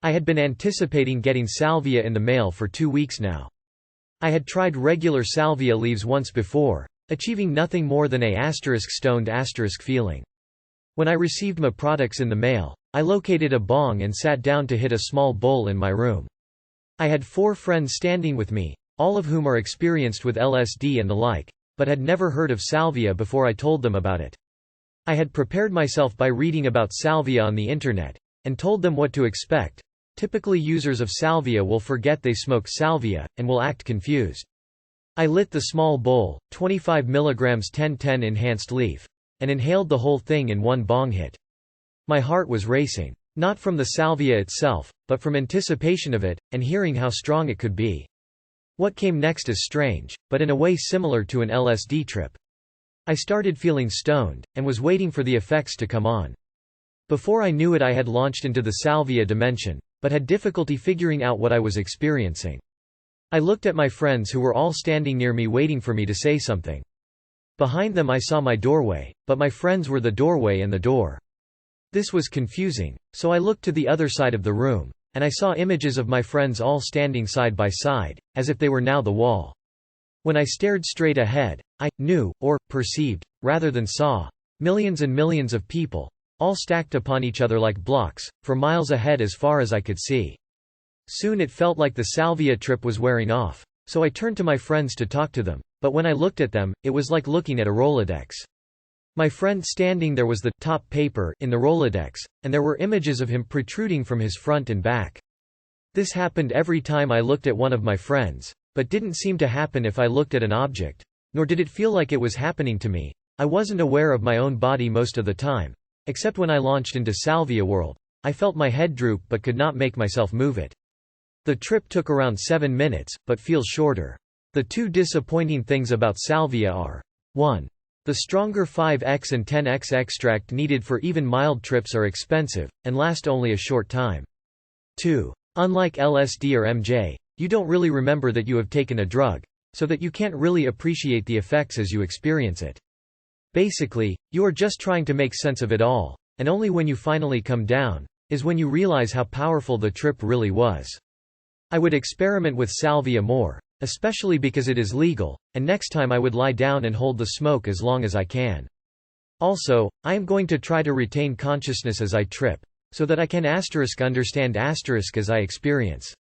I had been anticipating getting salvia in the mail for 2 weeks now. I had tried regular salvia leaves once before, achieving nothing more than a stoned feeling. When I received my products in the mail, I located a bong and sat down to hit a small bowl in my room. I had 4 friends standing with me, all of whom are experienced with LSD and the like, but had never heard of salvia before I told them about it. I had prepared myself by reading about salvia on the internet, and told them what to expect. Typically users of salvia will forget they smoke salvia, and will act confused. I lit the small bowl, 25 mg 1010 enhanced leaf, and inhaled the whole thing in one bong hit. My heart was racing. Not from the salvia itself, but from anticipation of it, and hearing how strong it could be. What came next is strange, but in a way similar to an LSD trip. I started feeling stoned, and was waiting for the effects to come on. Before I knew it, I had launched into the salvia dimension, but had difficulty figuring out what I was experiencing. I looked at my friends who were all standing near me waiting for me to say something. Behind them I saw my doorway, but my friends were the doorway and the door. This was confusing, so I looked to the other side of the room, and I saw images of my friends all standing side by side, as if they were now the wall. When I stared straight ahead, I knew, or perceived, rather than saw, millions and millions of people, all stacked upon each other like blocks, for miles ahead as far as I could see. Soon it felt like the salvia trip was wearing off, so I turned to my friends to talk to them, but when I looked at them, it was like looking at a Rolodex. My friend standing there was the top paper in the Rolodex, and there were images of him protruding from his front and back. This happened every time I looked at one of my friends, but didn't seem to happen if I looked at an object, nor did it feel like it was happening to me. I wasn't aware of my own body most of the time, except when I launched into Salvia World. I felt my head droop but could not make myself move it. The trip took around 7 minutes, but feels shorter. The 2 disappointing things about salvia are: 1. The stronger 5x and 10x extract needed for even mild trips are expensive, and last only a short time. 2. Unlike LSD or MJ, you don't really remember that you have taken a drug, so that you can't really appreciate the effects as you experience it. Basically, you are just trying to make sense of it all, and only when you finally come down, is when you realize how powerful the trip really was. I would experiment with salvia more, especially because it is legal, and next time I would lie down and hold the smoke as long as I can. Also, I am going to try to retain consciousness as I trip, so that I can understand as I experience.